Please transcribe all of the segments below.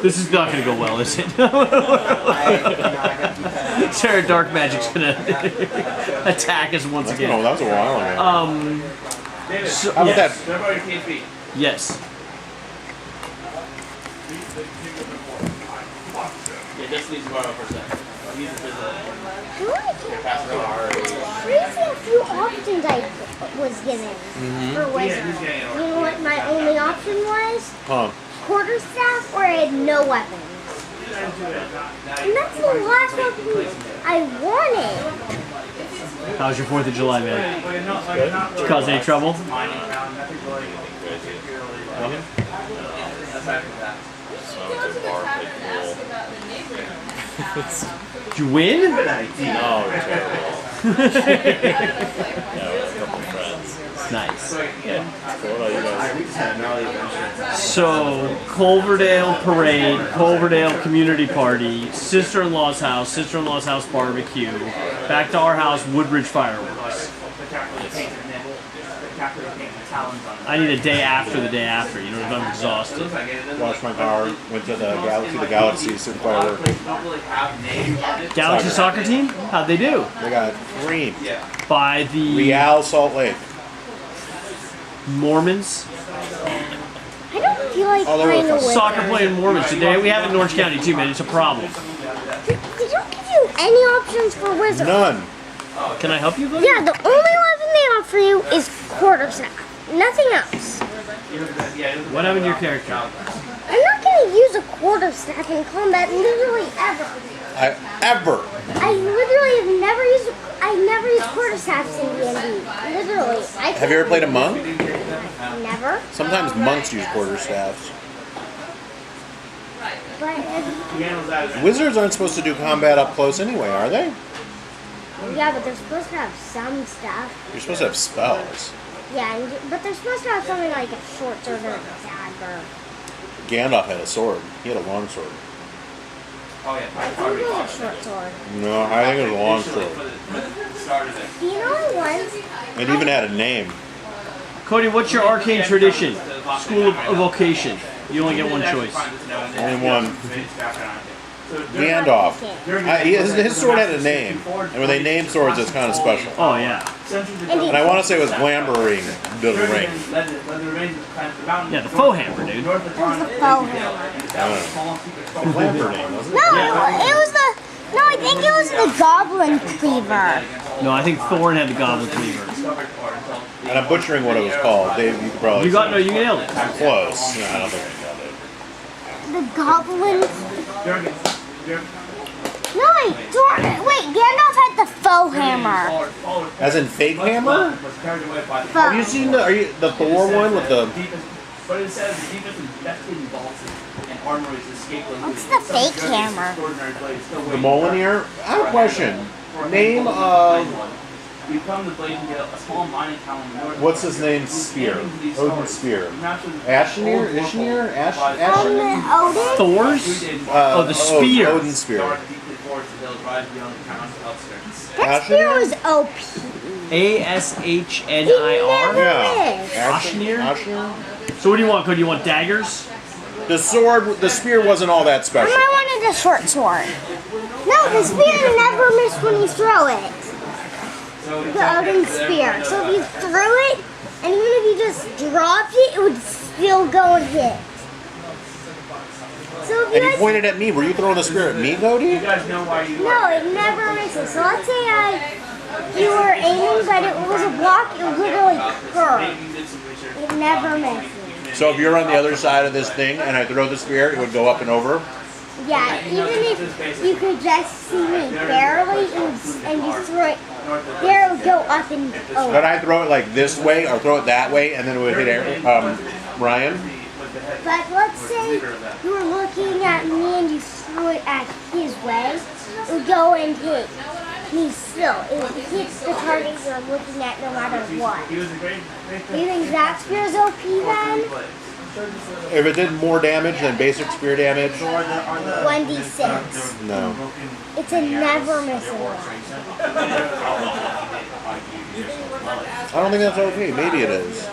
This is not going to go well, is it? Sarah Dark Magic's going to attack us once again. Oh, that was a while ago. So, How about that? Yes. Yeah, just needs to borrow for a second. Crazy a few options I was given for wizard. You know what my only option was? Huh. Quarterstaff, or I had no weapons. And that's the last weapon I wanted. How was your 4th of July, man? Did you cause any trouble? Did you win? No, terrible. Yeah, with a couple friends. Nice. Yeah. So what about you guys? So, Culverdale Parade, Culverdale Community Party, sister-in-law's house barbecue, back to our house, Woodbridge fireworks. I need a day after the day after, you know, if I'm exhausted. Washed my car, went to the Galaxy, some fireworks. Galaxy soccer team? How'd they do? They got creamed. By the Real Salt Lake. Mormons? I don't feel like playing a wizard. Soccer playing Mormons today. We have it in Orange County too, man. It's a problem. They don't give you any options for wizard. None. Can I help you, buddy? Yeah, the only weapon they offer you is quarterstaff. Nothing else. What happened to your character? I'm not going to use a quarterstaff in combat literally ever. I literally have never used. I never used quarterstaffs in D&D. Literally. Have you ever played a monk? Never. Sometimes monks use quarterstaffs. But Wizards aren't supposed to do combat up close anyway, are they? yeah, but they're supposed to have some stuff. You're supposed to have spells. Yeah, but they're supposed to have something like a short sword or a dagger. Gandalf had a sword. He had a long sword. I think it was a short sword. No, I think it was a long sword. You know what? It even had a name. Cody, what's your arcane tradition? School of Evocation. You only get one choice. Only one. Gandalf. His sword had a name. And when they name swords, it's kind of special. Oh, yeah. And I want to say it was Glamborine, the ring. Yeah, the faux hammer, dude. It was the faux hammer. Glamborine, wasn't it? No, it was the. No, I think it was the goblin cleaver. No, I think Thorn had the Goblin Cleaver. And I'm butchering what it was called. Dave, you could probably. You nailed it. I'm close. No, I don't think I got it. The goblin. No, wait, Gandalf had the faux hammer. As in fake hammer? Faux. Have you seen the Thor one with the? What's the fake hammer? The Mjolnir? I have a question. Name what's his name? Spear. Odin's spear. Ashnir? Ishnir? Ashnir? Odin? Thor's? The spear. Odin's spear. That spear was OP. Ashnir? Yeah. Ashnir? Ashnir? So what do you want, Cody? You want daggers? The spear wasn't all that special. I wanted a short sword. No, the spear never missed when you throw it. The Odin spear. So if you threw it, and even if you just dropped it, it would still go and hit. So if And you pointed at me. Were you throwing the spear at me, Cody? No, it never misses. So let's say you were aiming, but it was a block, it would literally curve. It never misses. So if you're on the other side of this thing and I throw the spear, it would go up and over? Yeah, even if you could just see me barely and you throw it, there it would go up and over. Could I throw it like this way or throw it that way and then it would hit Ryan? But let's say you were looking at me and you threw it at his way, it would go and hit me still. It would hit the target you're looking at no matter what. Do you think that spear is OP then? If it did more damage than basic spear damage? 1d6. No. It's a never missing one. I don't think that's OP. Maybe it is.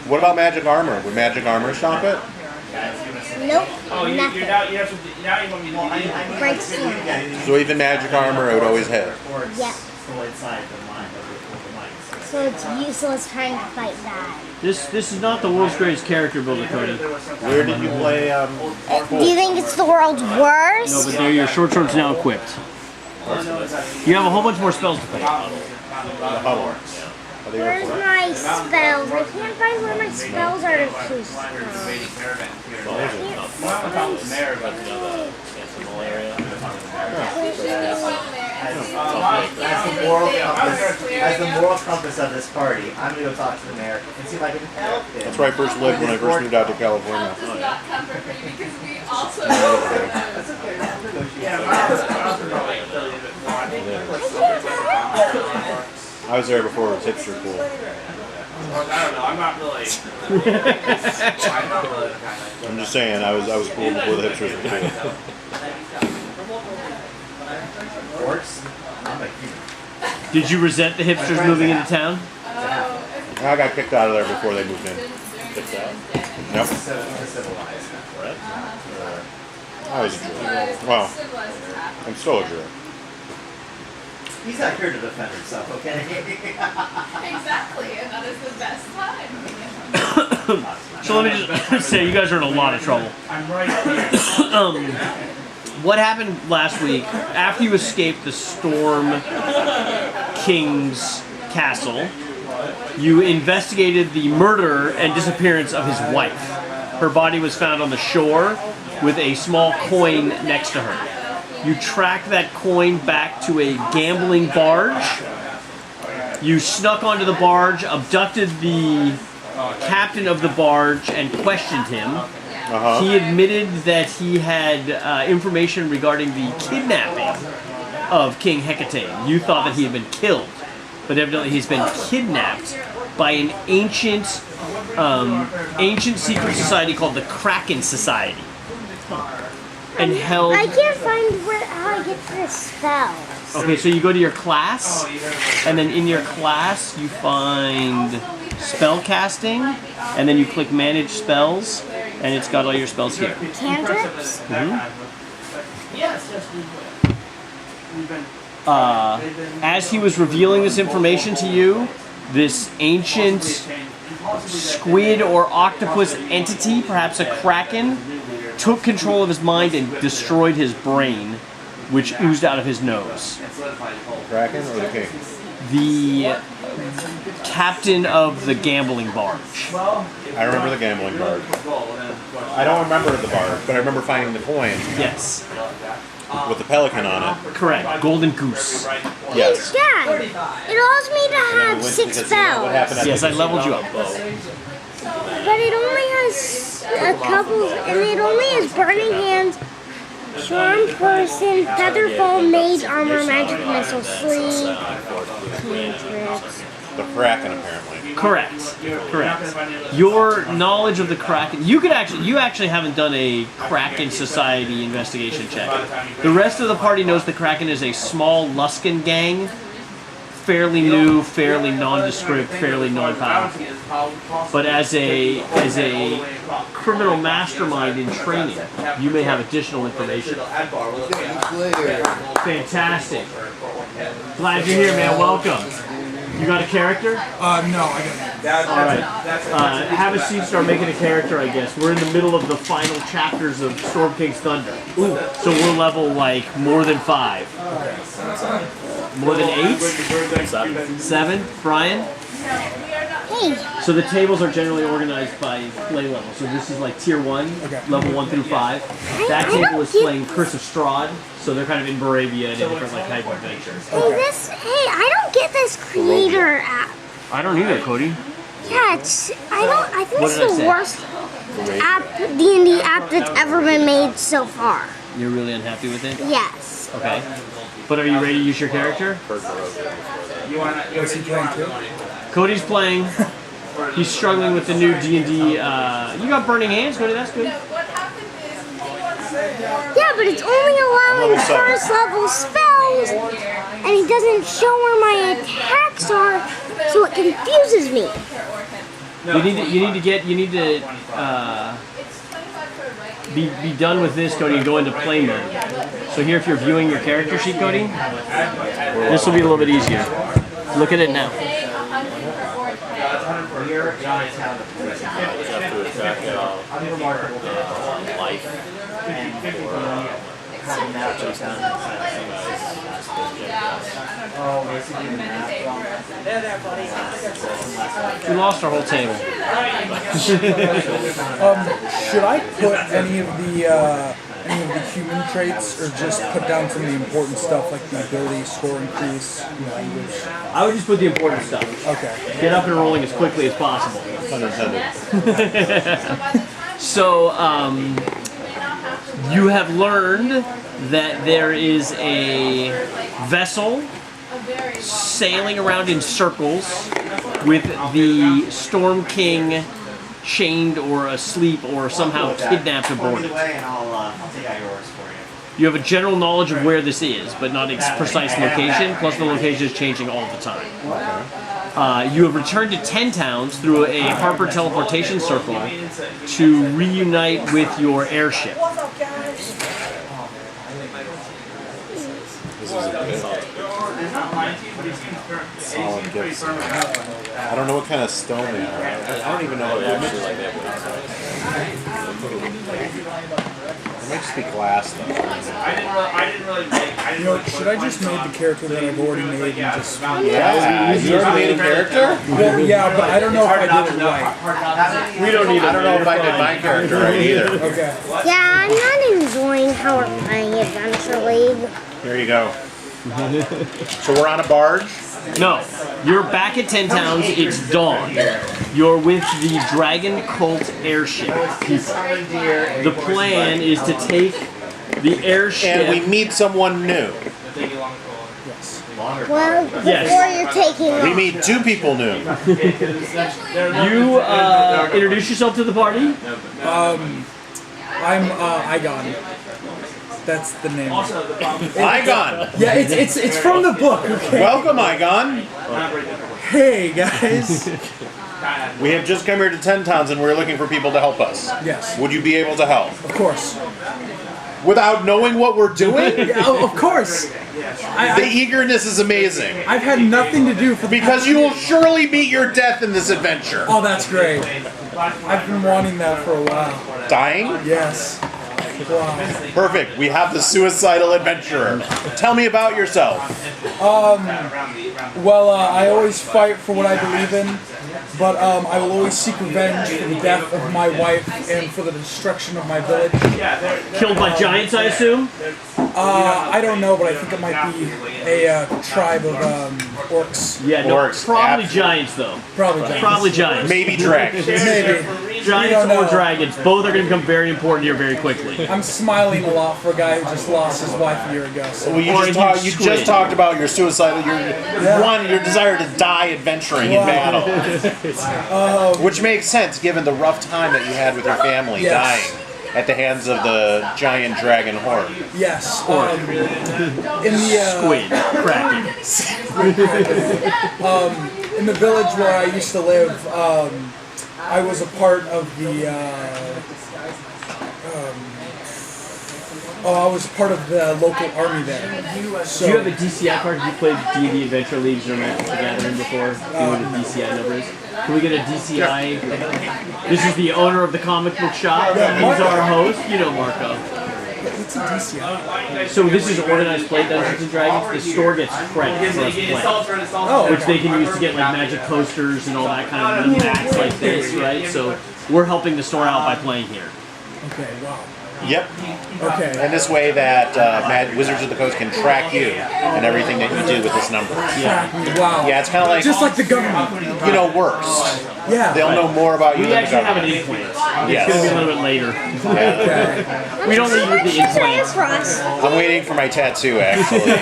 What about magic armor? Would magic armor stop it? Nope. Oh, Nothing. now you want me to Breaks through. So even magic armor, it would always hit. Yeah. So it's useless trying to fight that. This is not the world's greatest character builder, Cody. Where did you play? Do you think it's the world's worst? No, but there your short swords now equipped. You have a whole bunch more spells to play. Where's my spells? I can't find where my spells are to choose from. As the moral compass of this party, I'm gonna go talk to the mayor and see if I can help him. That's where I first lived when I first moved out to California. I was there before it was hipster cool. I don't know. I'm not really. I'm just saying, I was cool before the hipsters were cool. Orcs? I'm a human. Did you resent the hipsters moving into town? I got kicked out of there before they moved in. Yep. Civilized. I was a jerk. Well, I'm still a jerk. He's not here to defend himself, okay? Exactly, and that is the best time. So let me just say, you guys are in a lot of trouble. I'm right here. What happened last week, after you escaped the Storm King's castle, you investigated the murder and disappearance of his wife. Her body was found on the shore with a small coin next to her. You tracked that coin back to a gambling barge. You snuck onto the barge, abducted the captain of the barge, and questioned him. He admitted that he had information regarding the kidnapping of King Hekaton. You thought that he had been killed, but evidently he's been kidnapped by an ancient secret society called the Kracken Society. And held. I can't find how I get to the spell. Okay, so you go to your class, and then in your class you find spell casting, and then you click manage spells, and it's got all your spells here. Cantrips? As he was revealing this information to you, this ancient squid or octopus entity, perhaps a kraken, took control of his mind and destroyed his brain, which oozed out of his nose. Kraken or the king? The captain of the gambling barge. I remember the gambling barge. I don't remember the barge, but I remember finding the coin Yes, with the pelican on it. correct. Golden goose. Yes. Dad, it allows me to have 6 What spells. happened at Yes, I leveled you up. But it only has a couple, and it only has Burning Hands, Charmed Person, Featherfall, Mage Armor, Magic Missile, Sleep, Cantrips. The Kraken, apparently. Correct. Your knowledge of the Kraken, you actually haven't done a Kraken Society investigation check. The rest of the party knows the Kraken is a small Luskan gang, fairly new, fairly nondescript, fairly non-powerful. But as a criminal mastermind in training, you may have additional information. Fantastic. Glad you're here, man. Welcome. You got a character? No, I didn't. Alright. Have a seat, start making a character, I guess. We're in the middle of the final chapters of Storm King's Thunder. So we're level, like, more than 5. More than 8? 7? Brian? Hey, So the tables are generally organized by play level. So this is like tier 1, level 1 through 5. That table is playing Curse of Strahd, so they're kind of in Baravia and in different like type of adventures. I don't get this creator app. I don't either, Cody. Yeah, I think What it's did I the say? worst D&D app that's ever been made so far. You're really unhappy with it? Yes. Okay. But are you ready to use your character? What's he playing too? Cody's playing. He's struggling with the new D&D. You got Burning Hands, Cody. That's good. What happened is he wants to more. Yeah, but it's only allowing level 7. first level spells, and it doesn't show where my attacks are, so it confuses me. You need to be done with this, Cody, and go into play mode. So here, if you're viewing your character sheet, Cody, this will be a little bit easier. Look at it now. We lost our whole table. Should I put any of the human traits, or just put down some of the important stuff like the ability, score increase, language? I would just put the important stuff. Okay. Get up and rolling as quickly as possible. Unintended. So, you have learned that there is a vessel sailing around in circles with the Storm King chained or asleep or somehow kidnapped aboard it. I'll take out yours for you. You have a general knowledge of where this is, but not its precise location, plus the location is changing all the time. You have returned to 10 towns through a Harper teleportation circle to reunite with your airship. This is a good solid gift. I don't know what kind of stone they are. I don't even know what they actually like. It might just be glass though. I didn't really like. Should I just make the character that I've already made and just... Yeah, you already made a character? Well, yeah, but I don't know if I did it right. We don't need. I don't know if I did my character right either. Okay. Yeah, I'm not enjoying how we're playing Adventure League. Here you go. So we're on a barge. No, you're back at 10 towns, it's dawn. You're with the Dragon Cult airship. The plan is to take the airship... And we meet someone new. Well, before Yes. you're taking We off. meet two people new. You introduce yourself to the party. I'm Igon. That's the name. Igon! Yeah, it's from the book, okay? Welcome, Igon! Hey, guys. We have just come here to 10 towns and we're looking for people to help us. Yes, Would you be able to help? of course. Without knowing what we're doing? Yeah, of course. The eagerness is amazing. I've had nothing to do for the Because you will surely meet your death in this adventure. Oh, that's great. I've been wanting that for a while. Dying? Yes. Wow. Perfect. We have the suicidal adventurer. Tell me about yourself. Well, I always fight for what I believe in, but I will always seek revenge for the death of my wife and for the destruction of my village. Killed by giants, I assume? I don't know, but I think it might be a tribe of orcs. Yeah, no, Orcs, probably ab- giants, though. Probably giants. Probably giants. Maybe dragons. Maybe. We Giants don't or know. dragons. Both are going to become very important here very quickly. I'm smiling a lot for a guy who just lost his wife a year ago. So. Well, you Or a just, huge you squid. just talked about your suicidal, your desire to die adventuring in battle. Which makes sense given the rough time that you had with your family Yes. dying at the hands of the giant dragon horde. Yes. In the Squid. Kracken. in the village where I used to live, I was a part of the. I was a part of the local army there. So, Do you have a DCI card? Have you played D&D Adventure Leagues or Magic the Gathering before? Do you know what a DCI number is? Can we get a DCI? This is the owner of the comic book shop. He's our host. You know Marco. What's a DCI? So this is Organized Play Dungeons and Dragons. The store gets credit for us playing, which they can use to get like magic posters and all that kind of packs like this, right? So we're helping the store out by playing here. Okay. Wow. Yep. Okay. And this way that Wizards of the Coast can track you and everything that you do with this number. Wow. Yeah, it's kind of like, Just like the government. works. Yeah. They'll know more about you We than the actually have an government. implant. Yes. It's going to be a little bit later. Yeah. We don't need with the implant. for us. I'm waiting for my tattoo, actually.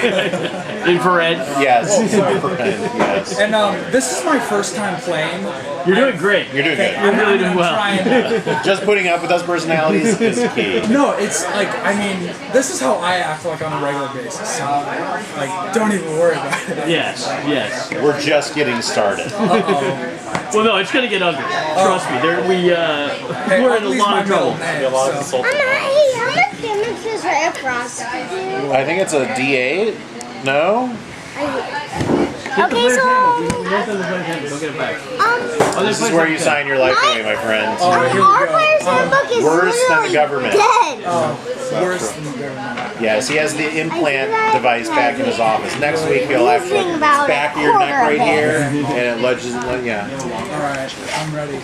Infrared. Yes. Infrared, yes. Yes. And this is my first time playing. You're doing great. You're doing good. You're really doing well. Trying, Just putting up with us personalities is key. no, it's like, I mean, this is how I act like on a regular basis. Like, don't even worry about it. Yes, yes. We're just getting started. Well, no, it's gonna get ugly. Trust me. We're in a lot of trouble. How much damage does Zephyros do? I think it's a D8. No? Okay, so Don't get it back. This is where you sign your life away, my friends. our player's handbook is Worse than the literally government. dead. Worse than the government. Yes, he has the implant device back in his office. Next week he'll actually Using about back of a your neck quarter right of it. here, and it ledges. Yeah. Alright, I'm ready.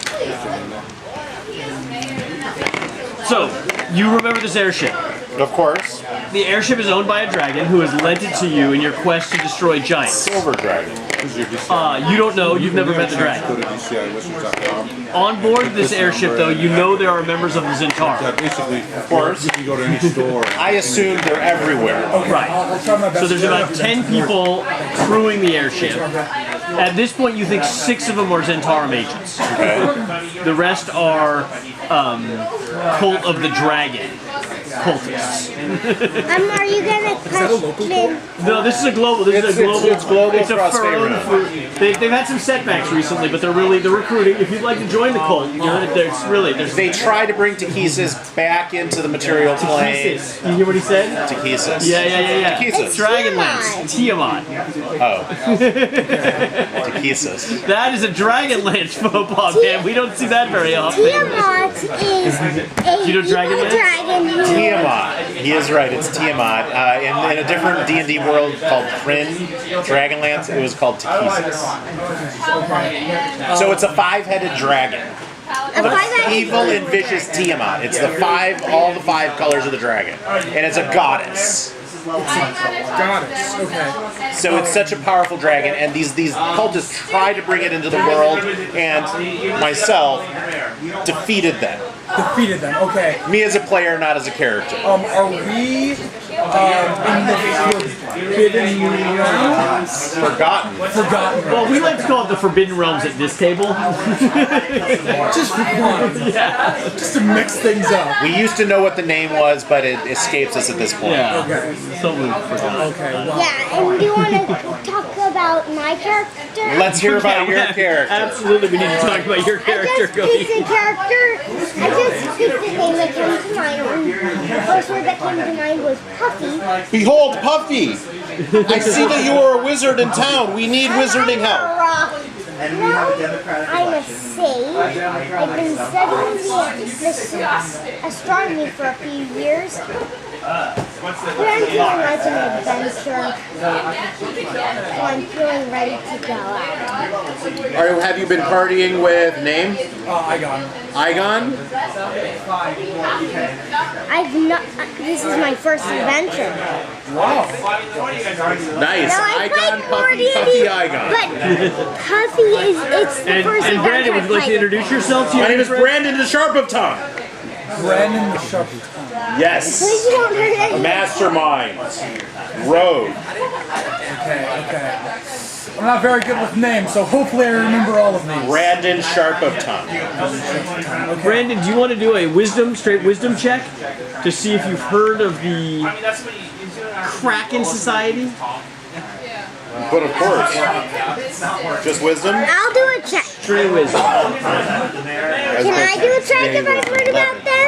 So, you remember this airship. Of course, The airship is owned by a dragon who has lent it to you in your quest to destroy giants. Silver Dragon. You don't know, you've never met the dragon. On board this airship, though, you know there are members of the Zentara. Basically, Of course. you can go to any store. I assume they're everywhere. Right. I'll try my best. So there's about 10 people crewing the airship. At this point, you think 6 of them are Zentarum agents. Okay. The rest are Cult of the Dragon cultists. Are you gonna question? No, this is a global. This is a global. It's global It's a cross firm. favorite. They've had some setbacks recently, but they're recruiting. If you'd like to join the cult, there's They try to bring Takesis back into the material plane. Takesis. You hear what he said? Takesis. Yeah. Takesis. Dragonlance. Tiamat. Oh. Takesis. That is a Dragonlance football, man. We don't see that very often. Tiamat is a You know evil Dragonlance? dragon who Tiamat. He is right. It's Tiamat. In a different D&D world called Kryn, Dragonlance, it was called Takesis. So it's a 5-headed dragon. a five-eyed Evil and vicious Tiamat. It's all the 5 colors of the dragon. And it's a goddess. Goddess, okay. So it's such a powerful dragon, and these cultists tried to bring it into the world, and myself defeated them. Defeated them, okay. Me as a player, not as a character. Are we in the Forbidden Realms? Forgotten. Forgotten. Well, we like to call it the Forbidden Realms at this table. Just for fun. Yeah. Just to mix things up. We used to know what the name was, but it escapes us at this point. Yeah. Okay. Something we forgot. Okay, well. Yeah, and do you want to talk about my character? Let's hear about your character. Absolutely, we need to talk about your I character. just picked the character. I just picked the name that came to mind. The first word that came to mind was Puffy. Behold, Puffy! I see that you are a wizard in town. We need wizarding help. And we have a democratic I'm a election. sage. I've been studying the astronomy for a few years. I'm feeling like an adventure. So I'm feeling ready to go out. Have you been partying with name? I got him. Igon? I've not. This is my first adventure. Wow. Nice. Now I Igon, played more Puffy, D&D, Puffy, Igon. but Puffy it's the first And Brandon, adventure would you like to I've introduce yourself to My your name is friend? Brandon the Sharp of Tongue. Brandon the Sharp. Yes. Please don't hurt A any. mastermind. Rogue. Okay. I'm not very good with names, so hopefully I remember all of these. Brandon Sharp of Tongue. Brandon, do you want to do a straight wisdom check to see if you've heard of the Kracken Society? But of course. Just wisdom? I'll do a check. Straight wisdom. Can I do a check if I've heard about them?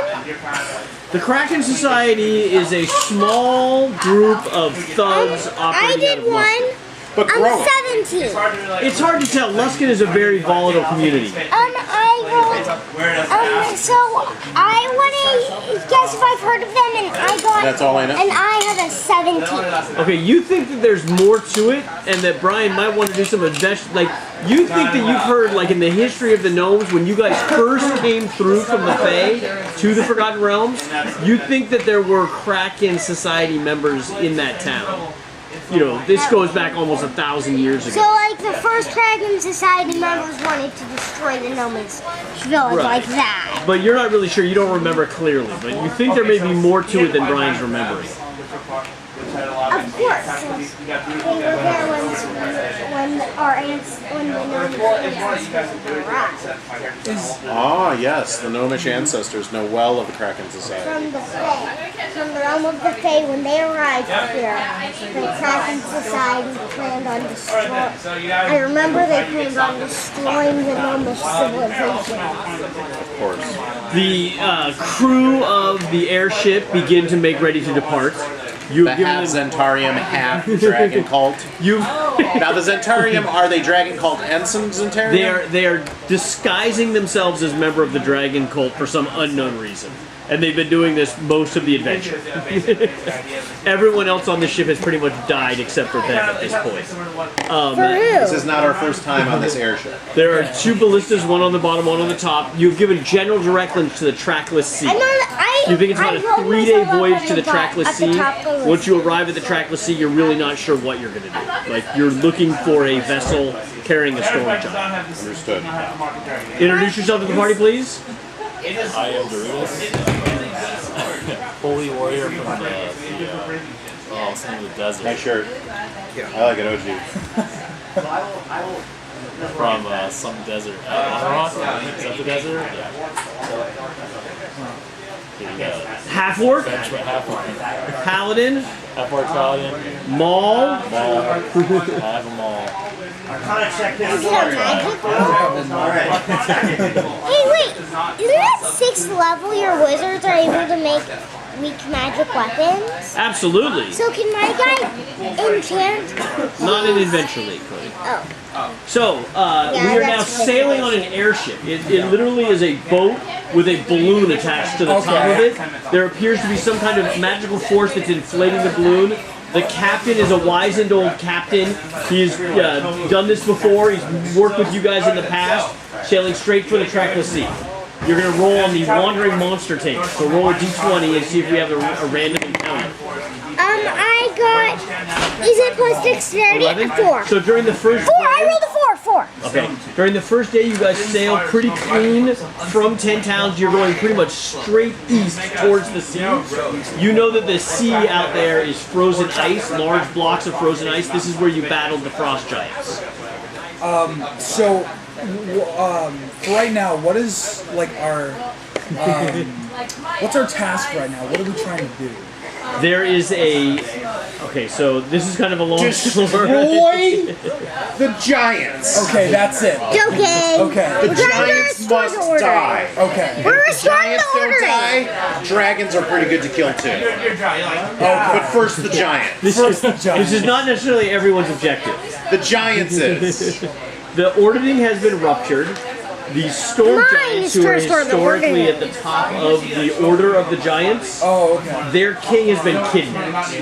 The Kracken Society is a small group of thugs I operating out did of one. Luskin. But I'm growing. 17. It's hard to tell. Luskin is a very volatile community. I rolled. So I want to guess if I've heard of them, and I got. That's all I know. And I have a 17. Okay, you think that there's more to it, and that Brian might want to do some invest. Like, you think that you've heard, like in the history of the gnomes, when you guys first came through from the Fae to the Forgotten Realms, you think that there were Kraken Society members in that town. You know, this goes back almost 1,000 years So ago. like the first Kraken Society members wanted to destroy the Nomads village like that. But you're not really sure. You don't remember clearly, but you think there may be more to it than Brian's remembering. Of course, since they were there when our ancestors arrived. Ah, yes, the gnomish ancestors know well of the Kracken Society. From the Fae, from the realm of the Fae, when they arrived here, the Kracken Society planned on destroying. I remember they planned on destroying the gnomish civilization. Of course. The crew of the airship begin to make ready to depart. You've The given half them, Zentarium, half dragon cult. Now the Zentarium, are they dragon cult ensign Zentarium? they are disguising themselves as member of the dragon cult for some unknown reason. And they've been doing this most of the adventure. Everyone else on the ship has pretty much died except for them at this point. For This who? is not our first time on this airship. There are 2 ballistas, one on the bottom, one on the top. You've given general directions to the Trackless Sea. You think it's about a 3-day voyage to the Trackless Sea? Once you arrive at the Trackless Sea, you're really not sure what you're going to do. Like, you're looking for a vessel carrying a storm giant. Understood. Introduce yourself to the party, please. I am Doritos, holy warrior from the desert. Nice shirt. I like it, OG. From some desert. Rock? Is that the desert? Yeah. Half-orc, paladin, Half-orc paladin. maul. I have them all. Check this Is it a magic roll? Hey, wait! Isn't at 6th level your wizards are able to make weak magic weapons? Absolutely. So can my guy enchant? Not in Adventure League, Cody. Oh. So, we are now that's sailing on an airship. It literally is a boat with a balloon attached to the top of it. There appears to be some kind of magical force that's inflating the balloon. The captain is a wizened old captain. He's done this before. He's worked with you guys in the past, sailing straight for the Trackless Sea. You're going to roll on the Wandering Monster tank. So roll a d20 and see if we have a random encounter. I got. Is it plus dexterity? 4. So during the first 4. I rolled a 4. Okay. During the first day, you guys sail pretty clean from 10 towns. You're going pretty much straight east towards the sea. You know that the sea out there is frozen ice, large blocks of frozen ice. This is where you battled the frost giants. So, right now, what is like our what's our task right now? What are we trying to do? There is a... Okay, so this is kind of a long story. Destroy the giants. Okay, that's it. Okay. Okay. The giants must die. Okay. We're restoring Giants the don't order. die. Dragons are pretty good to kill too. But first the giants. This is not necessarily everyone's objective. The giants is. The ordering has been ruptured. The storm Mine giants, is who are to restore the historically order. at the top of the order of the giants, Oh, okay. their king has been kidnapped.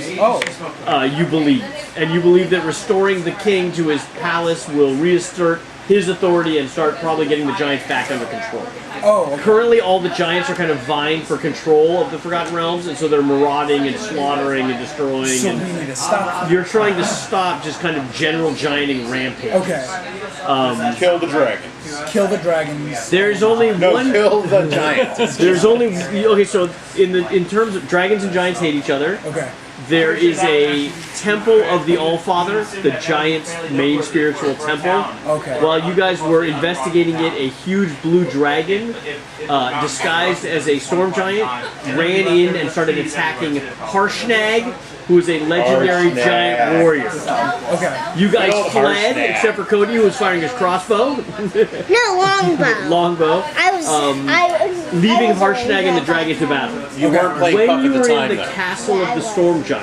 Oh, You believe. And you believe that restoring the king to his palace will reassert his authority and start probably getting the giants back under control. oh, okay. Currently, all the giants are kind of vying for control of the Forgotten Realms, and so they're marauding and slaughtering and destroying. So we And need to stop. you're trying to stop just kind of general gianting rampage. Okay. Kill the dragons. Kill the dragons. There's only No, one. kill the giants. There's only okay. So in terms of dragons and giants hate each other. Okay. There is a temple of the Allfather, the giant's main spiritual temple. Okay. While you guys were investigating it, a huge blue dragon, disguised as a storm giant, ran in and started attacking Harshnag, who is a legendary Harshnag. giant warrior. Okay. You guys Good old fled, Harshnag. except for Cody, who was firing his crossbow, No, longbow. longbow, I was. leaving Harshnag and the dragon to battle. You weren't playing When Puck you at the were time in the though. castle of the storm giant,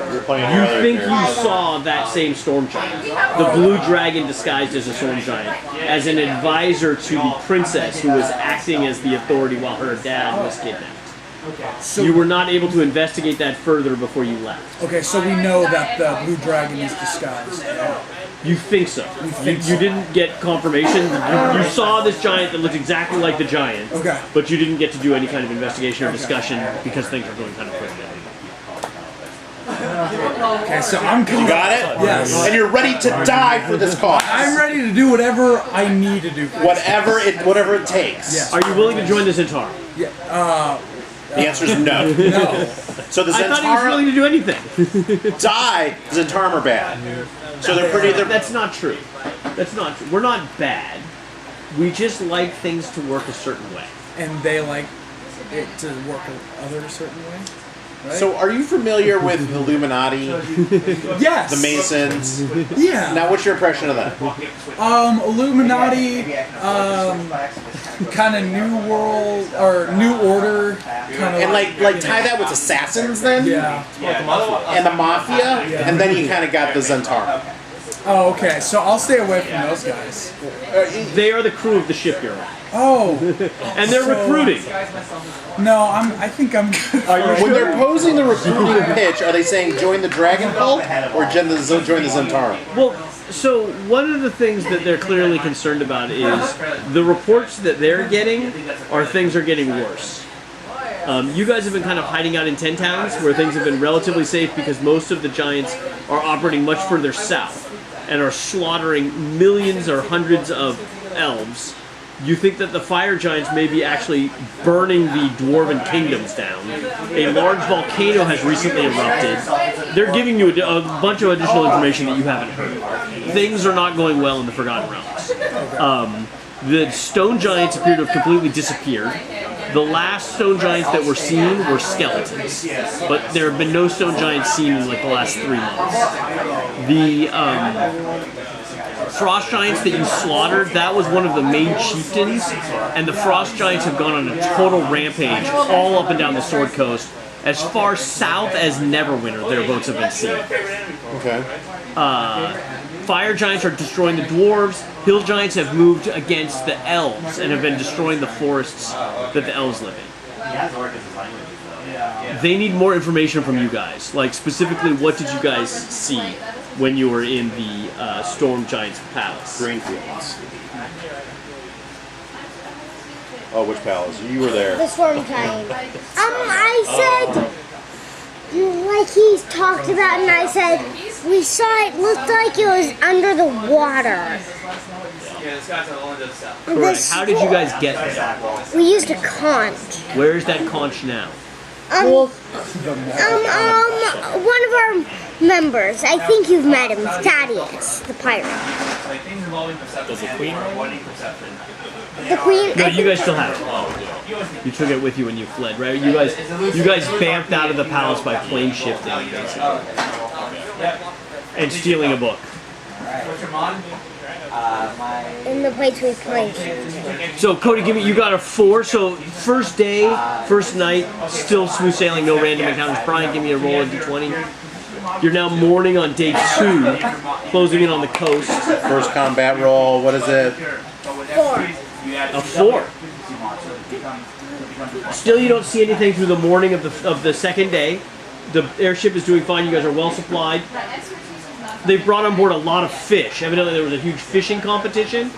You were playing you another think character. you saw that same storm giant, the blue dragon disguised as a storm giant, as an advisor to the princess who was acting as the authority while her dad was kidnapped. So You were not able to investigate that further before you left. okay, so we know that the blue dragon is disguised. You think so. You didn't get confirmation. You saw this giant that looked exactly like the giant, Okay. but you didn't get to do any kind of investigation or discussion because things are going kind of quickly. Okay, so I'm You got it? Yes. And you're ready to die for this cause. I'm ready to do whatever I need to do. Whatever it takes. Yeah. Are you willing to join the Zentara? Yeah. The answer is no. No. So the I thought he was willing Zentara to do anything. died. The Zentarum are bad. So they're pretty. That's not true. That's not true. We're not bad. We just like things to work a certain way. And they like it to work a certain way. Right? So, are you familiar with the Illuminati, Yes. the Masons? Yeah. Now, what's your impression of that? Illuminati, kind of New World or New Order, kind of. And like tie that with assassins then? Yeah. And the Mafia? And then you kind of got the Zentarum. Oh, okay. So I'll stay away from those guys. They are the crew of the ship you're on. Oh. And they're recruiting. No, I think I'm good. When they're posing the recruiting pitch, are they saying join the Dragon Cult or join the Zentarum? Well, so one of the things that they're clearly concerned about is the reports that they're getting are things are getting worse. You guys have been kind of hiding out in 10 towns where things have been relatively safe because most of the giants are operating much further south and are slaughtering millions or hundreds of elves. You think that the fire giants may be actually burning the dwarven kingdoms down. A large volcano has recently erupted. They're giving you a bunch of additional information that you haven't heard. Things are not going well in the Forgotten Realms. The stone giants appear to have completely disappeared. The last stone giants that were seen were skeletons, but there have been no stone giants seen in like the last 3 months. The frost giants that you slaughtered, that was one of the main chieftains, and the frost giants have gone on a total rampage all up and down the Sword Coast. As far south as Neverwinter, their boats have been seen. Okay. Fire giants are destroying the dwarves. Hill giants have moved against the elves and have been destroying the forests that the elves live in. They need more information from you guys. Like, specifically, what did you guys see when you were in the Storm Giant's palace? Greenfields. Oh, which palace? You were there. The Storm Giant. I said, like he's talked about, and I said, we saw it looked like it was under the water. Yeah, this guy's all into the south. Correct. How did you guys get there? We used a conch. Where is that conch now? One of our members. I think you've met him, Thaddeus, the pirate. Like things involving perception. Does the queen roll? Avoiding perception. The queen. No, you guys still have it. You took it with you when you fled, right? You guys bamped out of the palace by plane shifting, basically, and stealing a book. What's your mod? In the place we played. So, Cody, you got a 4. So, first day, first night, still smooth sailing, no random encounters. Brian, give me a roll of d20. You're now mourning on day 2, closing in on the coast. First combat roll. What is it? 4. A 4. Still, you don't see anything through the morning of the second day. The airship is doing fine. You guys are well supplied. They've brought on board a lot of fish. Evidently, there was a huge fishing competition.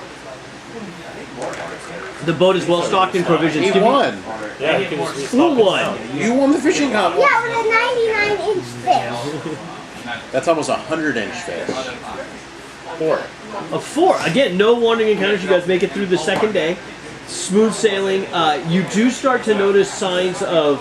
The boat is well stocked in provisions. He won. Yeah, Who won? You won the fishing competition. Yeah, with a 99-inch fish. That's almost 100-inch fish. 4. A 4. Again, no wandering encounters. You guys make it through the second day. Smooth sailing. You do start to notice signs of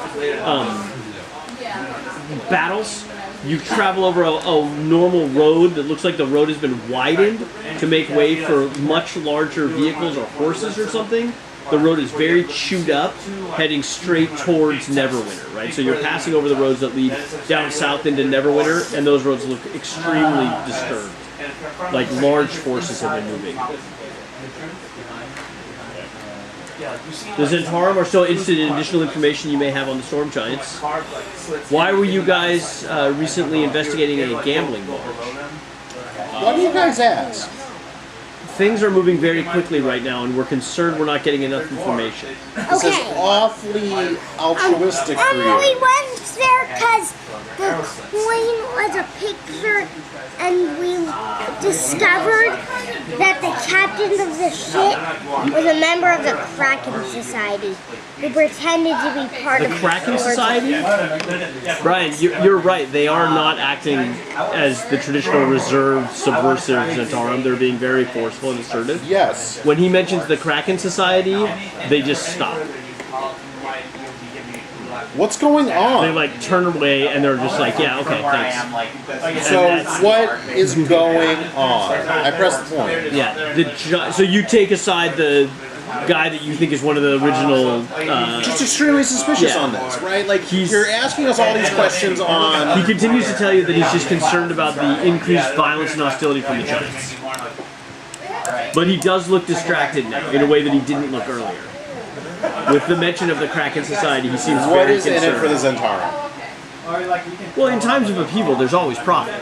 battles. You travel over a normal road that looks like the road has been widened to make way for much larger vehicles or horses or something. The road is very chewed up, heading straight towards Neverwinter, right? So you're passing over the roads that lead down south into Neverwinter, and those roads look extremely disturbed. Like large forces have been moving. The Zentarum are still interested in additional information you may have on the Storm Giants. Why were you guys recently investigating a gambling barge? Why do you guys ask? Things are moving very quickly right now, and we're concerned we're not getting enough information. This is awfully altruistic for We you. went there because the queen was a picture, and we discovered that the captain of the ship was a member of the Kracken Society who pretended to be part The of Kracken Sword. Society? Brian, you're right. They are not acting as the traditional reserved, subversive Zentarum. They're being very forceful and assertive. Yes. When he mentions the Kraken Society, they just stop. What's going They on? like turn away and they're just like, yeah, okay, thanks. So what is going on? I pressed the point. Yeah. So you take aside the guy that you think is one of the original. Just extremely suspicious Yeah. on this, right? Like you're asking us all these questions on. He continues to tell you that he's just concerned about the increased violence and hostility from the Giants. But he does look distracted now in a way that he didn't look earlier. With the mention of the Kraken Society, he seems What very is concerned. in it for the Zentara? Well, in times of upheaval, there's always profit.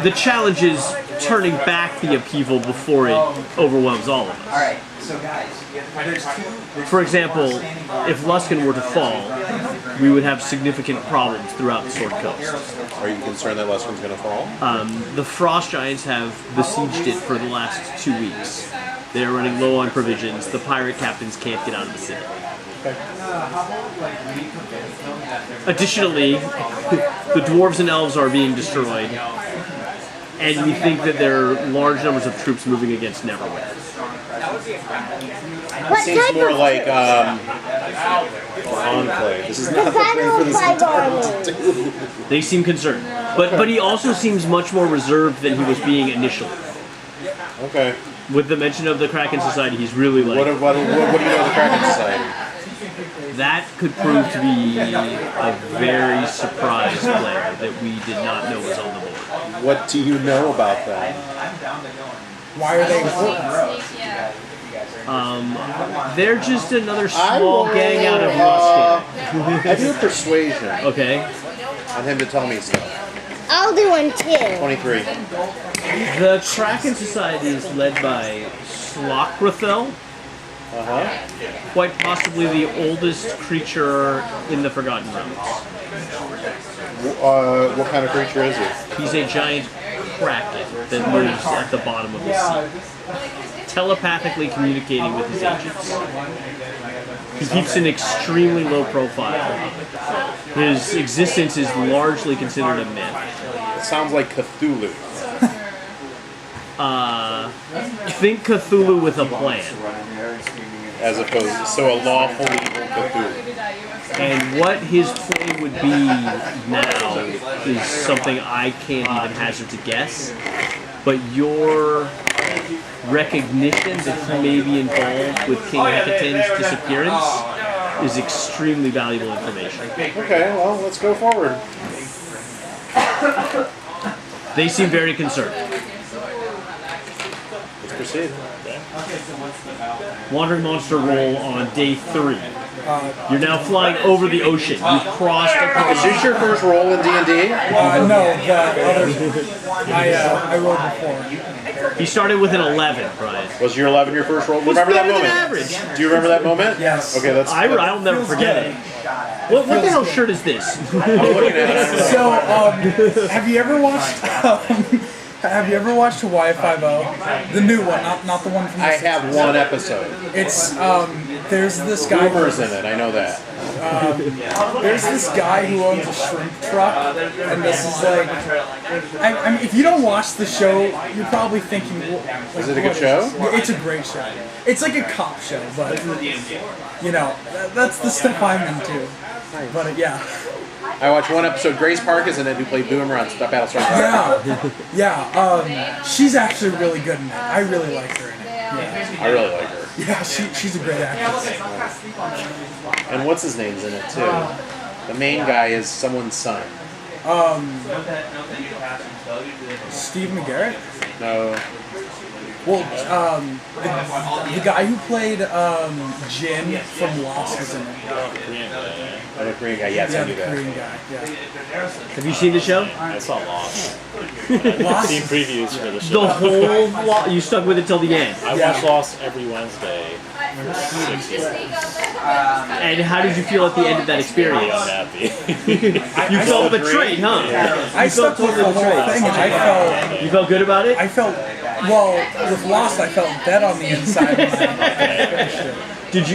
The challenge is turning back the upheaval before it overwhelms all of us. Alright, so guys, there's two. For example, if Luskan were to fall, we would have significant problems throughout the Sword Coast. Are you concerned that Luskan's going to fall? The Frost Giants have besieged it for the last 2 weeks. They are running low on provisions. The pirate captains can't get out of the city. Additionally, the dwarves and elves are being destroyed, and we think that there are large numbers of troops moving against Neverwhere. What Seems type more of like Enclave. This is not the thing for the Zentara. They seem concerned, but he also seems much more reserved than he was being initially. Okay. With the mention of the Kraken Society, he's really like, What do you know of the Kraken Society? that could prove to be a very surprise player that we did not know was on the board. What do you know about them? Why are they important? They're just another I small will, gang out of Luskan. I do a persuasion Okay. on him to tell me stuff. I'll do one too. 23. The Kraken Society is led by Slockrathel, quite possibly the oldest creature in the Forgotten Realms. What kind of creature is he? He's a giant kraken that lives at the bottom of the sea, telepathically communicating with his agents. He keeps an extremely low profile. His existence is largely considered a myth. It sounds like Cthulhu. Think Cthulhu with a plan. As opposed, so a lawful evil Cthulhu. And what his plan would be now is something I can't even hazard to guess. But your recognition that he may be involved with King Hekaton's disappearance is extremely valuable information. Okay, well, let's go forward. They seem very concerned. Let's proceed. Wandering Monster roll on day 3. You're now flying over the ocean. You've crossed Is across. this your first roll in D&D? No, the other. I rolled before. He started with an 11, Brian. Was your 11 your first roll? Remember that better than moment? average. Do you remember that moment? Yes. Okay, that's. I'll never forget it. What the hell shirt is this? I'm looking at it. So, have you ever watched? Have you ever watched Hawaii 5-0? The new one, not the one from the I 60s. have one episode. It's there's this guy. Boomer's in it, I know that. There's this guy who owns a shrimp truck, and this is like. I mean, if you don't watch the show, you're probably thinking. Like, Is it a good what show? this? It's a great show. It's like a cop show, but you know that's the stuff I'm into. But yeah. I watched one episode. Grace Park is in it, who played Boomer on Battlestar Galactica. Yeah. She's actually really good in it. I really like her in it. Yeah, I really like her. yeah she's a great actress. And what's his name's in it, too? The main guy is someone's son. Steve McGarrett? No. Well, the guy who played Jin from Lost is in it. Oh, the Korean guy. Yes, Yeah, I the knew that. Korean guy. Yeah. Have you seen the show? I saw Lost. Lost? Seen previews for the show. The whole you stuck with it till the end. I watch Lost every Wednesday. And how did you feel at the end of that experience? I'm happy. You felt betrayed, huh? I stuck with the whole thing, and You felt good about it? I felt, well, with Lost, I felt dead on the inside when I finished it.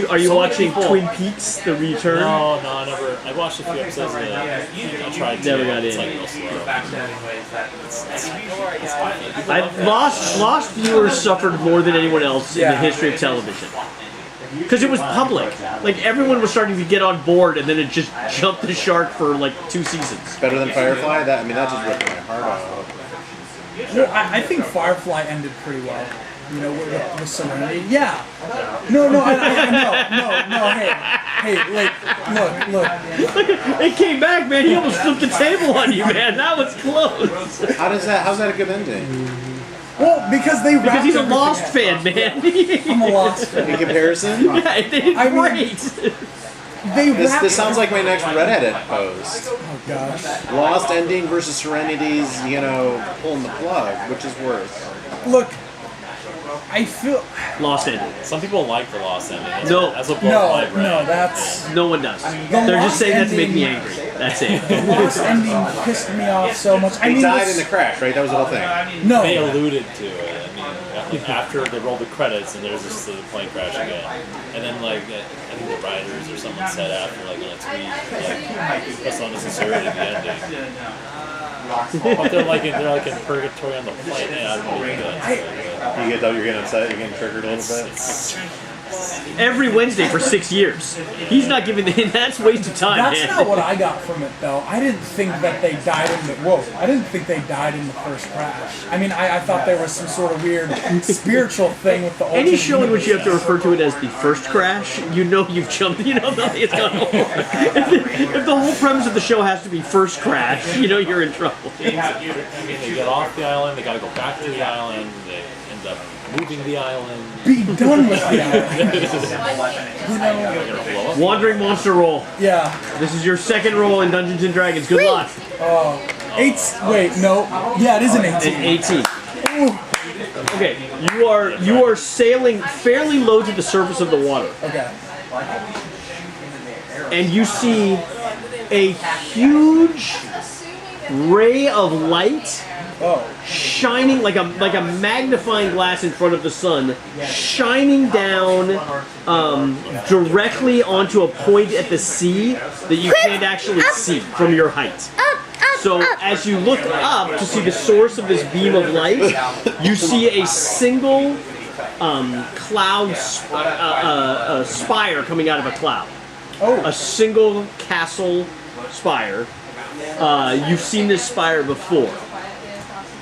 Are you watching Twin Peaks: The Return? No, I never. I watched a few episodes of it. I tried to. Never got in. It's like real slow. Lost viewers suffered more than anyone else in the history of television. Because it was public. Like, everyone was starting to get on board, and then it just jumped the shark for, like, 2 seasons. Better than Firefly? That just ripped my heart out. Well, I think Firefly ended pretty well. You know, with Serenity. Yeah. No, hey, look. It came back, man. He almost flipped the table on you, man. That was close. How's that a good ending? Well, because they wrapped Because he's a everything Lost up. fan, man. I'm a Lost fan. In comparison? Yeah, they did I mean- great. They wrapped This sounds like my next redheaded post. Oh gosh. Lost ending versus Serenity's, pulling the plug. Which is worse? Look, I feel Lost ending. Some people like the Lost ending. No. That's a both no, like, right? that's No one does. They're just Lost saying that to make me ending- angry. That's it. the Lost ending pissed me off so much. I He mean, died this- in the crash, right? That was the whole thing. no. They alluded to it. I mean, after they rolled the credits and there's just the plane crash again. And then, like, I think the writers or someone said after, like, on a tweet, like, that's not necessarily the ending. But they're like in purgatory on the plane. Yeah, I don't know. You're getting upset. You're getting triggered a little bit. Every Wednesday for 6 years. He's not giving the that's wasted time, That's man. not what I got from it, though. I didn't think that they died in the I didn't think they died in the first crash. I mean, I thought there was some sort of weird spiritual thing with the Any show in which you have to refer to it as the first crash, you know you've jumped, nothing has gone on. If the whole premise of the show has to be first crash, you're in trouble. They get off the island, they gotta go back to the island, they end up moving the island. Be done with the island. They're gonna blow up. Wandering monster roll. Yeah. This is your second roll in Dungeons and Dragons. Good luck. Wait, no. Yeah, it is an 18. An 18. Ooh. Okay, you are sailing fairly low to the surface of the water, Okay. and you see a huge ray of light Oh. shining like a magnifying glass in front of the sun, shining down directly onto a point at the sea that you can't actually see from your height. So as you look up to see the source of this beam of light, you see a single cloud spire coming out of a cloud. Oh. A single castle spire. You've seen this spire before.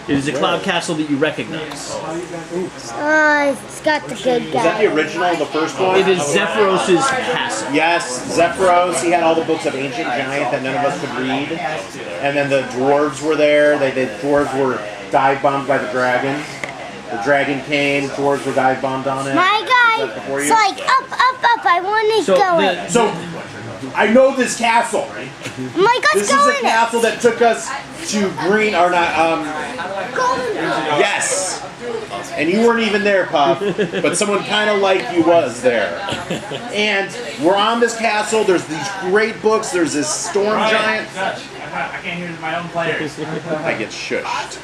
It is a cloud castle that you recognize. It's got the good Is that guy. the original, the first one? It is Zephyros' castle. Yes, Zephyros. He had all the books of Ancient Giant that none of us could read. And then the dwarves were there. The dwarves were dive bombed by the dragon. The dragon came. Dwarves were dive bombed on it. My Was guy, that before you? it's like up. I want to So go in. So, I know this castle. My guy's This is a going in. castle that took us to Green, or not, Going in. yes. And you weren't even there, Puff, but someone kind of like you was there. And we're on this castle, there's these great books, there's this storm giant. I can't hear my own players. I get shushed.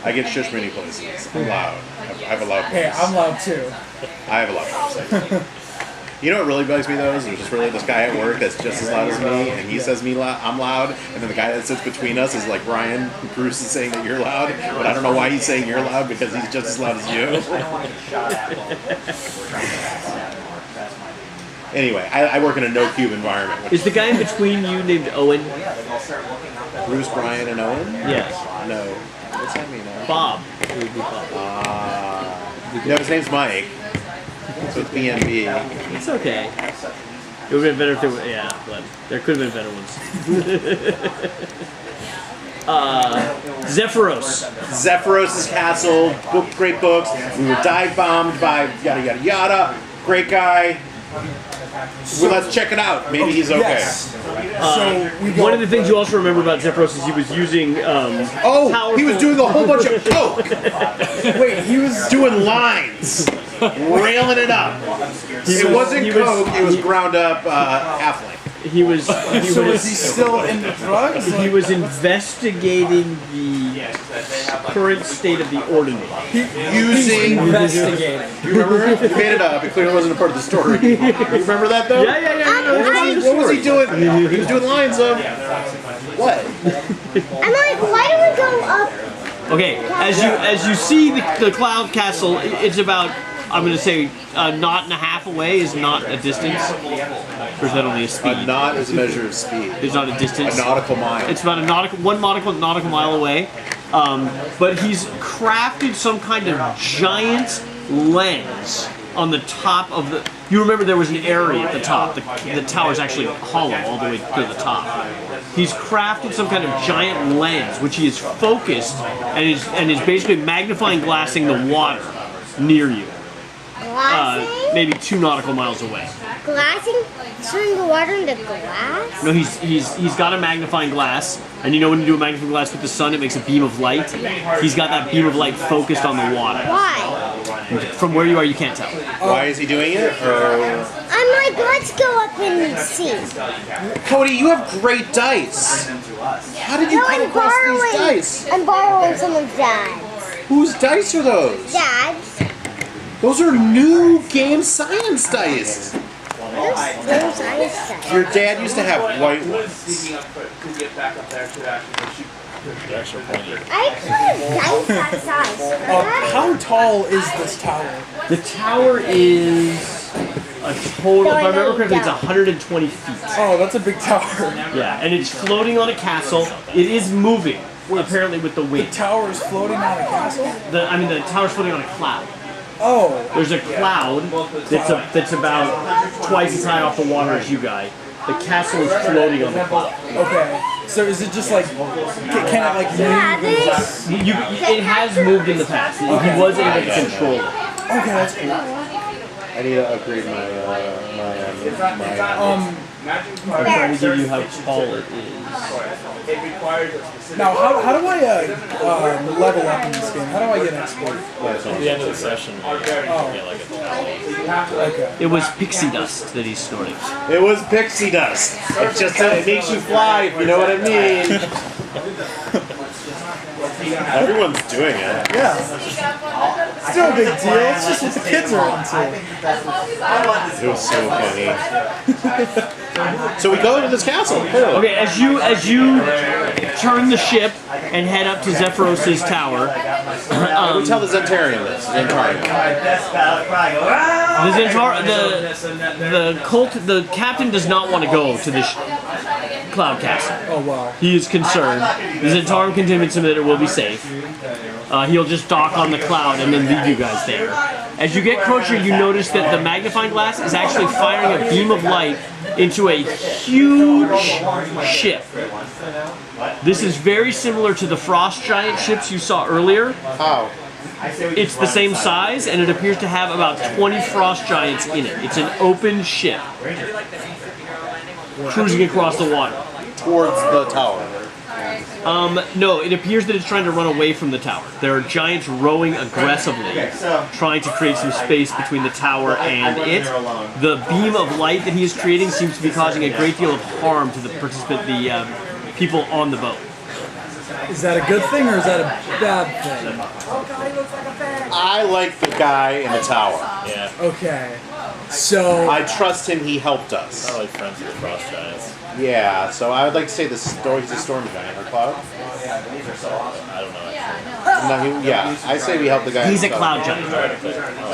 I get shushed many places. I'm loud. I have a loud voice. Hey, I'm loud too. I have a loud voice. You know what really bugs me though is there's this guy at work that's just as loud as me, and he says I'm loud, and then the guy that sits between us is like Ryan. Bruce is saying that you're loud, but I don't know why he's saying you're loud because he's just as loud as you. Anyway, I work in a no cube environment. Is the guy in between you named Owen? Bruce, Brian, and Owen? Yes. No. What's that mean? Bob. No, his name's Mike. So it's BNB. It's okay. It would have been better if there were, but there could have been better ones. Zephyros. Zephyros' castle, great books. We were dive bombed by yada yada yada. Great guy. Well, let's check it out. Maybe he's okay. Yes. So we go. One of the things you also remember about Zephyros is he was using He was powerful- doing a whole bunch of coke, Wait, he was. doing lines, railing it up. It wasn't coke. It was ground up halfling. He was So is he still into drugs? he was investigating the current state of the ordinance. Using. Investigating. You remember? You made it up. It clearly wasn't a part of the story. You remember that though? Yeah. What was he doing? He was doing lines of what? I'm like, why do we go up? Okay, as you see the cloud castle, it's about I'm going to say a knot and a half away is not a distance. Or is that only a speed? A knot is a measure of speed. It's not a distance. A nautical mile. It's about one nautical mile away. But he's crafted some kind of giant lens on the top of the... You remember there was an area at the top. The tower's actually hollow all the way to the top. He's crafted some kind of giant lens, which he is focused and is basically magnifying glassing the water near you. Glassing? Maybe 2 nautical miles away. Glassing? Turning the water into glass? No, he's got a magnifying glass, and you know when you do a magnifying glass with the sun, it makes a beam of light. He's got that beam of light focused on the water. Why? From where you are, you can't tell. Why is he doing it? Or... I'm like, let's go up and see. Cody, you have great dice. How did you come across these dice? I'm borrowing some of Dad's. Whose dice are those? Dad's. Those are new game science dice. There's science stuff. Your dad used to have white ones. They're extra pointy. I put a dice that size. How tall is this tower? The tower is a total, if I remember correctly, it's 120 feet. Oh, that's a big tower. Yeah, and it's floating on a castle. It is moving, apparently with the The wind. tower is floating on a castle? The tower's floating on a cloud. Oh, There's a cloud that's about twice as high off the water as you guys. The castle is floating on the cloud. okay. So is it just like, can it like move? It has moved in the past. He was able to control it. Okay, that's cool. I need to upgrade my I'm trying to give you how tall it is. Now, how do I level up in this game? How do I get expert? At the end of the session, you get like a towel. Okay. It was pixie dust that he's snorting. It was pixie dust. It's just it makes you fly, if you know what I mean. Everyone's doing it. Yeah. It's no big deal. It's just what the kids are into. It was so funny. So we go into this castle. Okay, as you turn the ship and head up to Zephyros' tower, We tell the Zentarian this. the captain does not want to go to this cloud castle. Oh, wow. He is concerned. The Zentarum convince him that it will be safe. He'll just dock on the cloud and then leave you guys there. As you get closer, you notice that the magnifying glass is actually firing a beam of light into a huge ship. This is very similar to the frost giant ships you saw earlier. How? It's the same size, and it appears to have about 20 frost giants in it. It's an open ship cruising across the water. Towards the tower. No, it appears that it's trying to run away from the tower. There are giants rowing aggressively, trying to create some space between the tower and it. The beam of light that he is creating seems to be causing a great deal of harm to the people on the boat. Is that a good thing or is that a bad thing? I like the guy in the tower. Yeah. Okay. So, I trust him. He helped us. I like friends with the frost giants. Yeah. So I would like to say he's a storm giant or cloud. I don't know actually. No, I say we help the guy. He's a in the cloud tower. giant.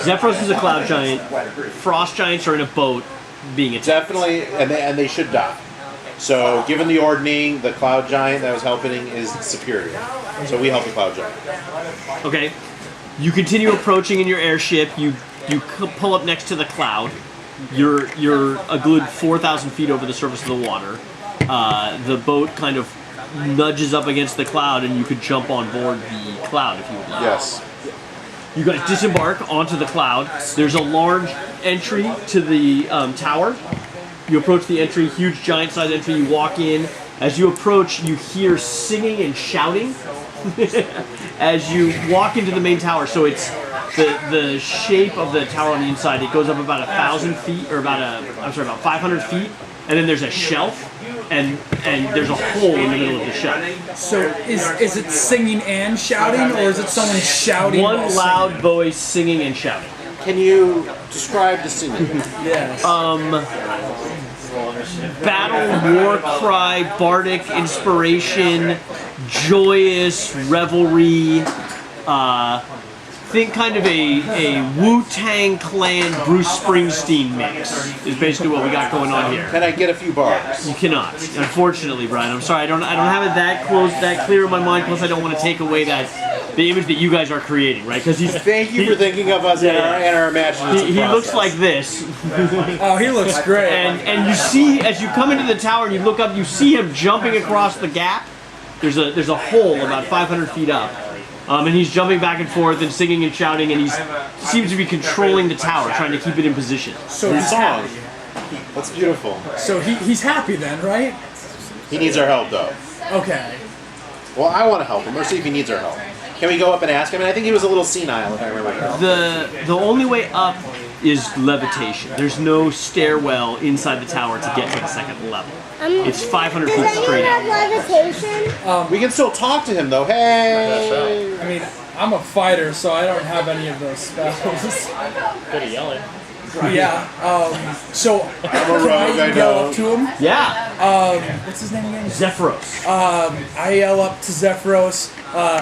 Zephyros is a cloud giant. Frost giants are in a boat being attacked. Definitely, and they should die. So, given the ordning, the cloud giant that was helping is superior. So we help the cloud giant. Okay. You continue approaching in your airship. You pull up next to the cloud. You're a good 4,000 feet over the surface of the water. The boat kind of nudges up against the cloud, and you could jump on board the cloud if you would like. Yes. You guys disembark onto the cloud. There's a large entry to the tower. You approach the entry, huge giant-sized entry. You walk in. As you approach, you hear singing and shouting as you walk into the main tower. So it's the shape of the tower on the inside. It goes up about 1,000 feet, or about 500 feet, and then there's a shelf, and there's a hole in the middle of the shelf. so is it singing and shouting, or is it someone shouting? One while loud singing? voice singing and shouting. Can you describe the singing? Yes. Battle, war cry, bardic inspiration, joyous revelry, think kind of a Wu-Tang Clan Bruce Springsteen mix is basically what we got going on here. Can I get a few bars? You cannot, unfortunately, Brian. I'm sorry, I don't have it that close, that clear in my mind. Plus, I don't want to take away the image that you guys are creating, right? Because Thank you for thinking of us in our imaginative he looks process. like this. Oh, he looks great. And you see, as you come into the tower and you look up, you see him jumping across the gap. There's a hole about 500 feet up. And he's jumping back and forth and singing and shouting, and he seems to be controlling the tower, trying to keep it in position. So His he's song. happy. That's beautiful. So he's happy then, right? He needs our help, though. Okay. Well, I want to help him, or see if he needs our help. Can we go up and ask him? And I think he was a little senile, if I remember correctly. The only way up is levitation. There's no stairwell inside the tower to get to the second level. It's 500 feet Does straight anyone up. have levitation? We can still talk to him, though. Hey! I mean, I'm a fighter, so I don't have any of those spells. Good at yelling. Yeah. So I'm a rogue, I yell know. up to him. Yeah, What's his name again? Zephyros. I yell up to Zephyros.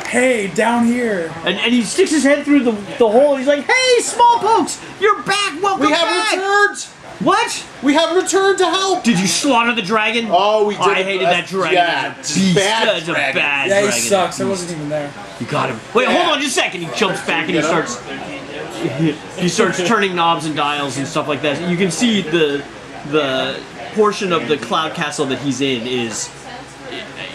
Hey, down here. And he sticks his head through the hole and he's like, "Hey, small pokes, you're back. Welcome We have back." returned! What? We have returned to help! Did you slaughter the dragon? Oh, we did. I hated that dragon. Yeah, He's a beast. bad That's a dragon. bad Yeah, he dragon. sucks. I wasn't even there. You got him. Wait, hold on just a second. He jumps back and he starts. He starts turning knobs and dials and stuff like that. You can see the portion of the cloud castle that he's in is.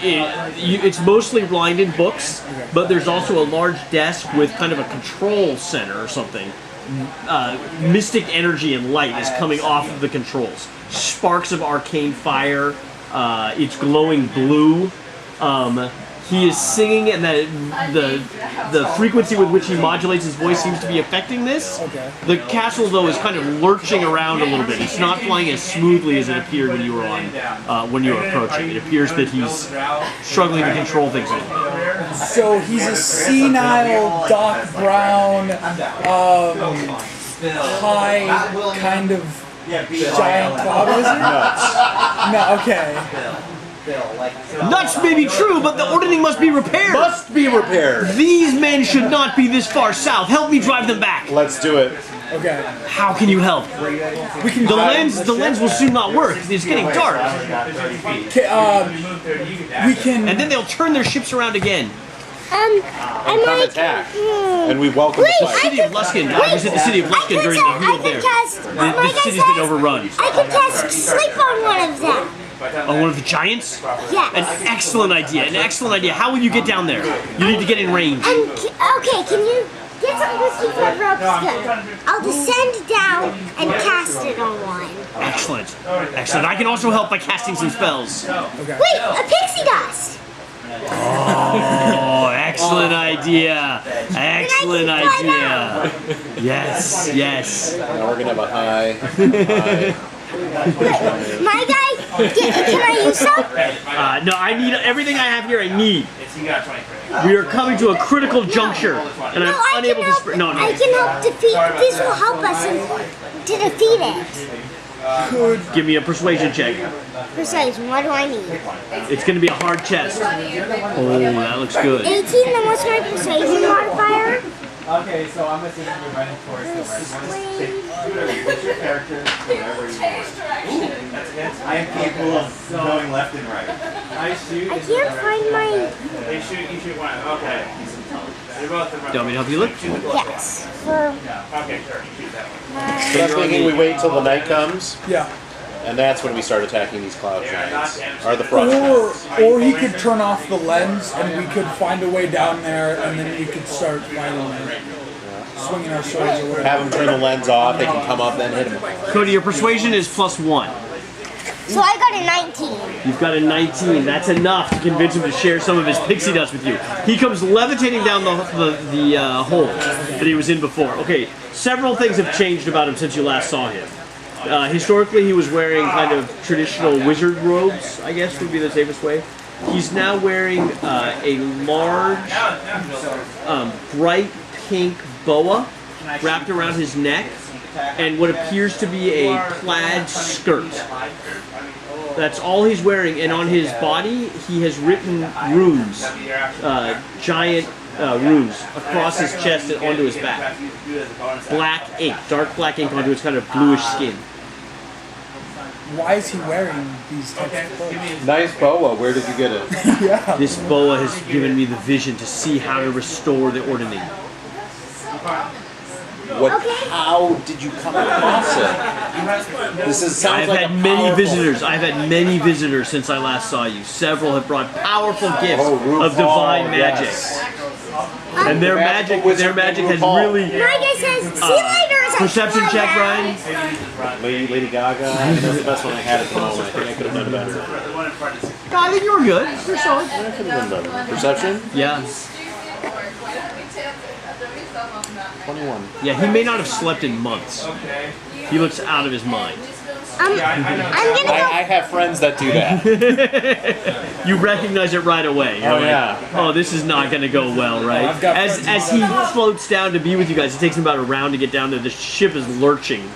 It's mostly lined in books, but there's also a large desk with kind of a control center or something. Mystic energy and light is coming off of the controls. Sparks of arcane fire. It's glowing blue. He is singing, and the frequency with which he modulates his voice seems to be affecting this. Okay. The castle, though, is kind of lurching around a little bit. It's not flying as smoothly as it appeared when you were when you were approaching. It appears that he's struggling to control things a little bit. So he's a senile, dark brown, high kind of giant cloud wizard? No, okay. Nuts may be true, but the ordering must be repaired. Must be repaired. These men should not be this far south. Help me drive them back. Let's do it. Okay. How can you help? We can The lens will soon not work. It's getting dark. We can. And then they'll turn their ships around again. I Come might. attack. And we welcome Wait, the The fight. city of Luskin. I was at the city of Luskin during the heat there. The city's been overrun. I can cast sleep on one of them. On one of the giants? Yes. An excellent idea. An excellent idea. How will you get down there? You need to get in range. Okay, can you get some whiskey for ropes? Good. I'll descend down and cast it on one. Excellent. Excellent. I can also help by casting some spells. Wait, a pixie dust. Oh, excellent idea. Excellent idea. Yes, yes. Now we're gonna have a high. My guy, can I use some? No, I need everything I have here. I need. We are coming to a critical juncture, and I'm I unable can to. help. No, no. I can help defeat. This will help us to defeat it. Give me a persuasion check. Persuasion. What do I need? It's going to be a hard chest. Oh, that looks good. 18. Then what's my persuasion modifier? Okay, so I'm assuming you're running towards the right. What's your character? Whatever you want. I am capable of going left and right. I shoot. I can't find my. You shoot one. Okay. You're both the Do you want me to help you look? Yes. For Okay, sure. You shoot that one. So I'm thinking we wait till the night comes, Yeah. and that's when we start attacking these cloud giants. Or the frost giants. Or he could turn off the lens, and we could find a way down there, and then we could start fighting them. Swinging our swords or whatever. Have them turn the lens off, they can come up, then hit them. Cody, your persuasion is +1. so I got a 19. You've got a 19. That's enough to convince him to share some of his pixie dust with you. He comes levitating down the hole that he was in before. Okay, several things have changed about him since you last saw him. Historically, he was wearing kind of traditional wizard robes, I guess would be the safest way. He's now wearing a large, bright pink boa wrapped around his neck and what appears to be a plaid skirt. That's all he's wearing, and on his body, he has written runes, giant runes across his chest and onto his back. Black ink, dark black ink onto his kind of bluish skin. Why is he wearing these types of clothes? Nice boa. Where did you get it? Yeah. This boa has given me the vision to see how to restore the ordning. How did you come across it? Sounds like I've had many visitors. I've had many visitors since I last saw you. Several have brought powerful gifts of divine magic. And their magic has really... My guy says, see you later. Perception check, Brian. Lady Gaga. I think that's the best one I had at the moment. I think I could have done better. I think you were good. You're solid. I could have done better. Perception? Yeah. 21. Yeah, he may not have slept in months. He looks out of his mind. I'm gonna go. I have friends that do that. You recognize it right away. You're Oh, like, yeah. oh, this is not going to go well, right? I've got As he floats down to be with you guys, it takes him about a round to get down there. The ship is lurching,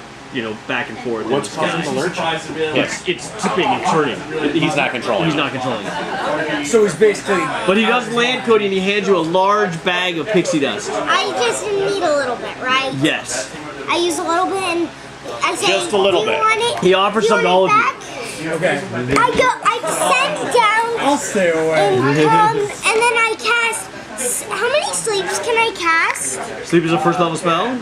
back and forth. in What's the sky. causing the lurch? It's tipping and turning. He's not controlling He's it. not controlling it. So he's basically. But he does land, Cody, and he hands you a large bag of pixie dust. I just need a little bit, right? Yes. I use a little bit and I say, Just a little do you bit. want it? He offers Do some to all of you. back? Okay. I send down I'll stay away. and then I cast. How many sleeps can I cast? Sleep is a first level spell. You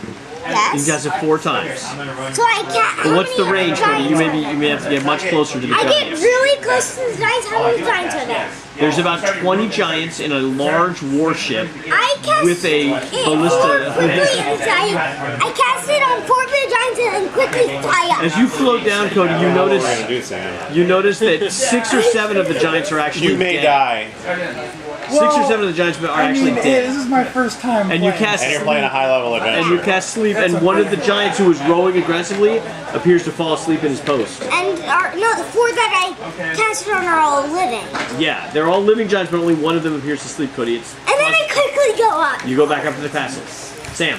Yes. can cast it 4 times. So I cast. But what's the range, Cody? You may have to get much closer to the I get giants. really close to the giants. How many giants are there? There's about 20 giants in a large warship I cast with a it ballista. I cast it on 4 of the giants and then quickly fly up. As you float down, Cody, you notice that 6 or 7 of the giants are actually You may dead. die. 6 or 7 of the giants are actually This dead. is my first time. And you playing. cast And you're playing a high-level and adventure. you cast sleep, and one of the giants who was rowing aggressively appears to fall asleep in his post. And the 4 that I casted on are all living. Yeah, they're all living giants, but only one of them appears to sleep, Cody. And then I quickly go up. You go back up to the castle. Sam.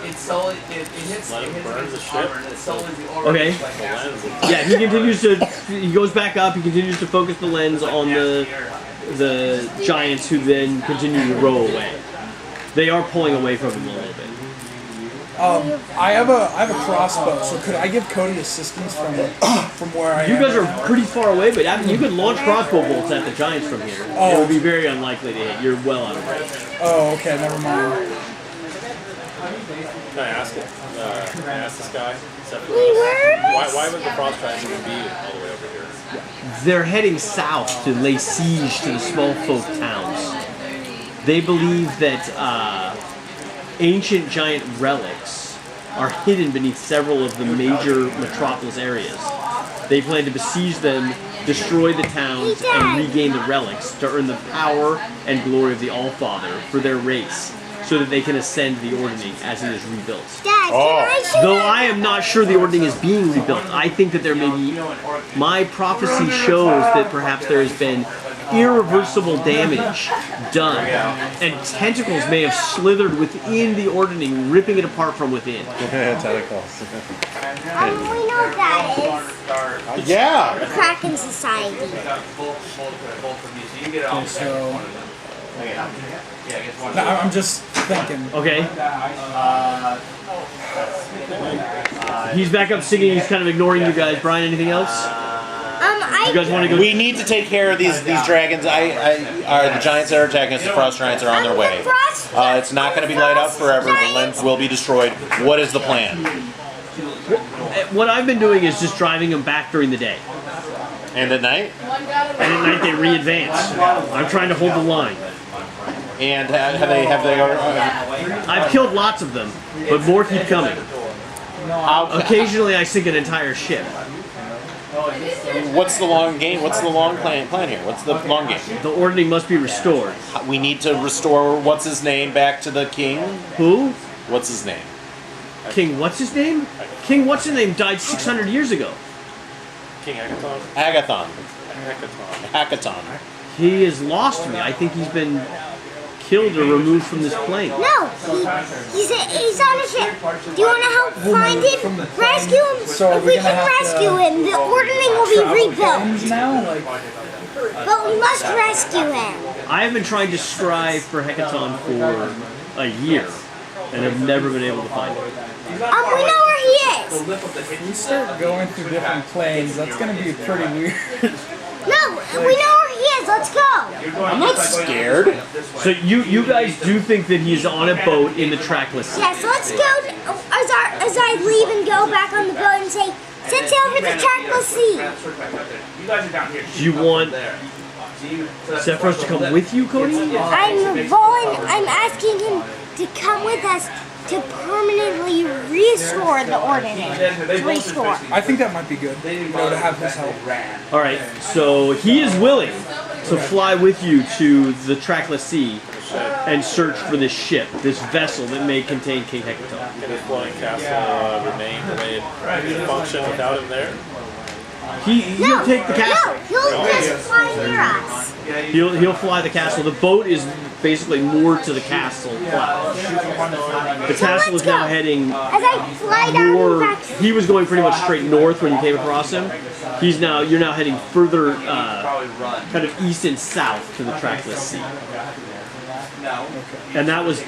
It's solely, it hits Let him burn the ship. armor, and it's solely the aura. Okay. The lens. Yeah, he goes back up, he continues to focus the lens on the giants who then continue to row away. They are pulling away from him a little bit. I have a crossbow, so could I give Cody assistance from where I am? You guys are pretty far away, but you could launch crossbow bolts at the giants from here. It would be very unlikely to hit. You're well out of range. Oh, okay, never mind. Can I ask it? Can I ask this guy? Why would the frost giants even be all the way over here? They're heading south to lay siege to the small folk towns. They believe that ancient giant relics are hidden beneath several of the major metropolis areas. They plan to besiege them, destroy the towns, and regain the relics to earn the power and glory of the Allfather for their race, so that they can ascend the Ordning as it is rebuilt. Dad, can I shoot Though I am not sure the Ordning is being rebuilt, I think that there may be... My prophecy shows that perhaps there has been irreversible damage done, and tentacles may have slithered within the Ordning, ripping it apart from within. Tentacles. We know what that is. Yeah. The Kracken Society. So, no, I'm just thinking. Okay. He's back up singing, he's kind of ignoring you guys. Brian, anything else? You guys want to go? We need to take care of these dragons. The giants that are attacking us, the frost giants, are on their way. It's not going to be light up forever. The lens will be destroyed. What is the plan? What I've been doing is just driving them back during the day. And at night? And at night they re-advance. I'm trying to hold the line. And have they? I've killed lots of them, but more keep coming. Occasionally I sink an entire ship. What's the long game? What's the long plan here? What's the long game? The Ordning must be restored. We need to restore what's his name back to the king. Who? What's his name? King what's his name? King what's his name died 600 years ago. King Hekaton? Hekaton. Hekaton. Hekaton. He has lost me. I think he's been killed or removed from this plane. No, he's on a ship. Do you want to help find him? Rescue him? So if we can rescue him, the Ordning will be rebuilt. Now, like, But we must rescue him. I have been trying to strive for Hekaton for a year, and have never been able to find him. We know where he is. If we start going through different planes, that's gonna be pretty weird. No, we know where he is. Let's go. I'm not scared. So you guys do think that he's on a boat in the Trackless Sea? Yes, let's go. As I leave and go back on the boat and say, set sail for the Trackless Sea. You guys are down here. Do you want Zephyros to come with you, Cody? I'm asking him to come with us to permanently restore the ordinance. To restore. I think that might be good, to have his help. Alright, so he is willing to fly with you to the Trackless Sea and search for this ship, this vessel that may contain King Hekaton. Can his floating castle remain the way it functioned without him there? He'll take the castle. No, he'll just fly near us. He'll fly the castle. The boat is basically moored to the castle. The castle is now heading As I fly down the more. back. He was going pretty much straight north when you came across him. You're now heading further, kind of east and south to the Trackless Sea. And that was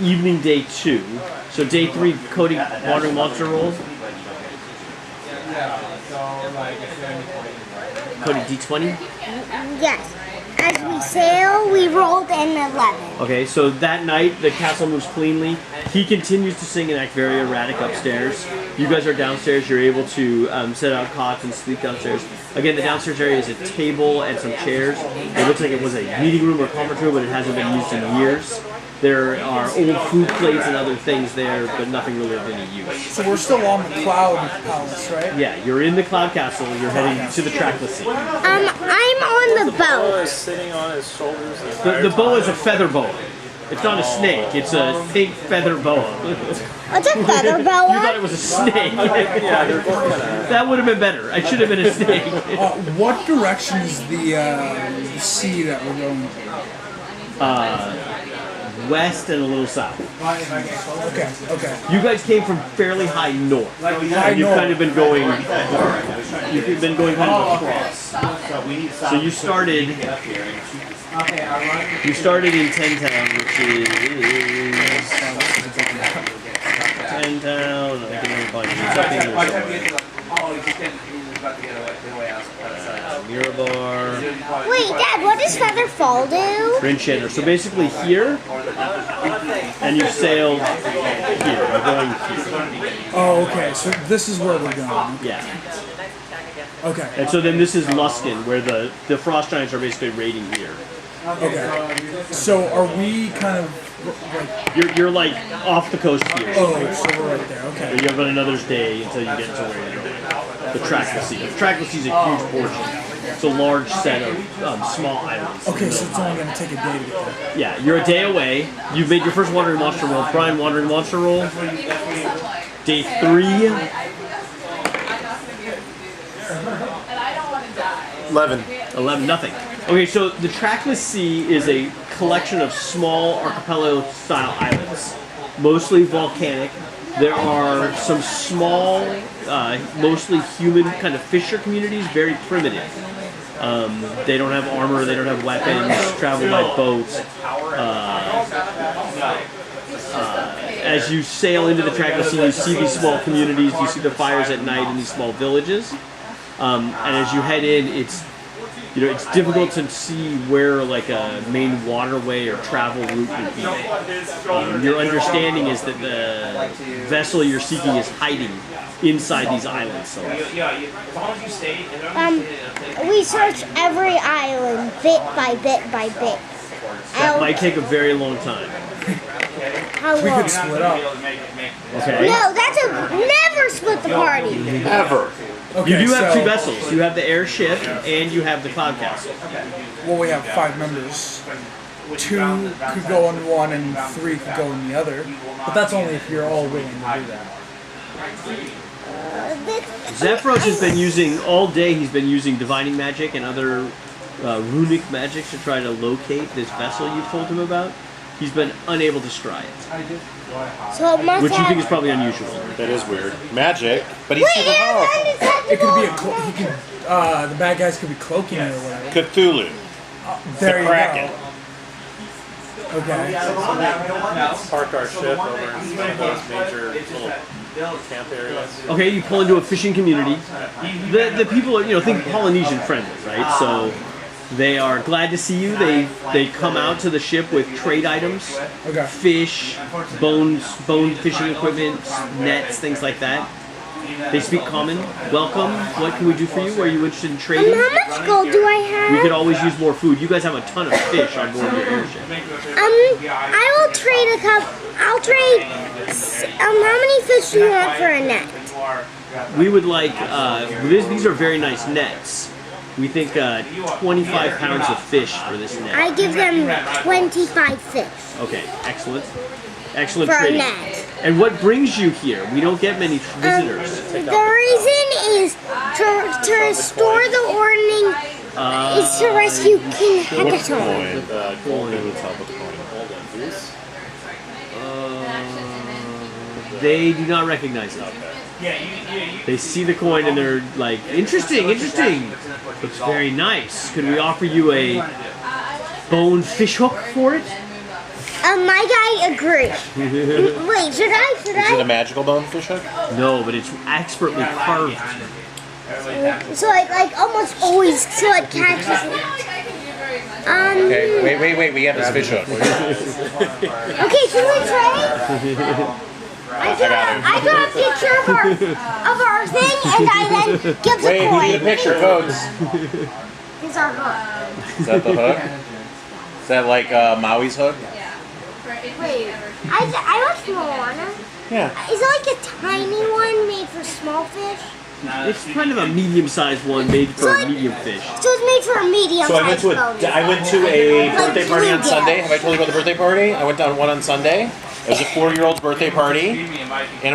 evening day 2. So day 3, Cody, wandering monster roll. Cody, D20. Yes. As we sail, we rolled an 11. Okay, so that night the castle moves cleanly. He continues to sing and act very erratic upstairs. You guys are downstairs. You're able to set out cots and sleep downstairs. Again, the downstairs area is a table and some chairs. It looks like it was a meeting room or conference room, but it hasn't been used in years. There are old food plates and other things there, but nothing really of any use. So we're still on the Cloud Palace, right? Yeah, you're in the Cloud Castle. You're heading to the Trackless Sea. I'm on the boat. Is sitting on his shoulders. The boa is a feather boa. It's not a snake. It's a pink feather boa. What's a feather You thought it boa? was a snake. That would have been better. I should have been a snake. What direction is the sea that we're going to? West and a little south. Okay. You guys came from fairly high north. And you've kind of been going. You've been going kind of across. So you started. You started in Tentown, which is Tentown. I can never find it. It's up in here somewhere. Mirabar. Wait, Dad, what does feather fall do? Rinchender. So basically here, and you sailed here. You're going here. Oh, okay. So this is where we're going. Yeah. Okay. And so then this is Luskin, where the frost giants are basically raiding here. Okay. So are we kind of like? You're like off the coast here. Oh, so we're right there. Okay. You have another day until you get to where you're going. The Trackless Sea. The Trackless Sea is a huge portion. It's a large set of small islands. Okay, so it's only going to take a day to get there. Yeah, you're a day away. You've made your first wandering monster roll. Brian, wandering monster roll. Day 3. 11, nothing. Okay, so the Trackless Sea is a collection of small archipelago-style islands, mostly volcanic. There are some small, mostly human kind of fisher communities, very primitive. They don't have armor, they don't have weapons, travel by boats. As you sail into the Trackless Sea, you see these small communities, you see the fires at night in these small villages. And as you head in, it's difficult to see where like a main waterway or travel route would be. Your understanding is that the vessel you're seeking is hiding inside these islands. So. We search every island bit by bit by bit. That might take a very long time. How We long? could split up. Okay. No, that's never split the party. Ever. Okay, You do have so, 2 vessels. You have the airship and you have the Cloud Castle. Well, we have 5 members. 2 could go in one and 3 could go in the other. But that's only if you're all willing to do that. Zephyros has been using, all day he's been using divining magic and other runic magic to try to locate this vessel you've told him about. he's been unable to scry it, So it must which you have... think is probably unusual. That is weird. Magic, but he's Wait, super it powerful. has undetectable. It could be he could. The bad guys could be cloaking it or whatever. Cthulhu. There the you Kraken. go. Okay. Park our ship over in one of those major little camp areas. Okay, you pull into a fishing community. The people are, think Polynesian friendly, right? So they are glad to see you. They come out to the ship with trade items, Okay. fish, bone fishing equipment, nets, things like that. They speak common. Welcome. What can we do for you? Are you interested in trading? How much gold do I have? We could always use more food. You guys have a ton of fish on board your airship. I will trade a cup. I'll trade. How many fish do you want for a net? We would like. These are very nice nets. We think 25 pounds of fish for this net. I give them 25 fish. Okay, excellent. Excellent For a trading. net. And what brings you here? We don't get many visitors. The reason is to restore the ordning. Is to rescue King Hekaton. They do not recognize it. They see the coin and they're like, interesting, interesting. Looks very nice. Could we offer you a bone fish hook for it? My guy agrees. Wait, should I? Is it a magical bonefish hook? No, but it's expertly carved. So it almost always catches it. Okay, wait. We have this fish hook. Okay, should we try? I draw a picture of our thing, and I then give the Wait, coin. who need a picture? Codes. It's our hook. Is that the hook? Is that like Maui's hook? Wait, I watched Moana. Yeah. Is it like a tiny one made for small fish? It's kind of a medium-sized one made for a medium fish. So it's made for a medium So I went to a birthday party on bluegill. Sunday. Have I told you about the birthday party? I went to one on Sunday. It was a 4-year-old's birthday party, and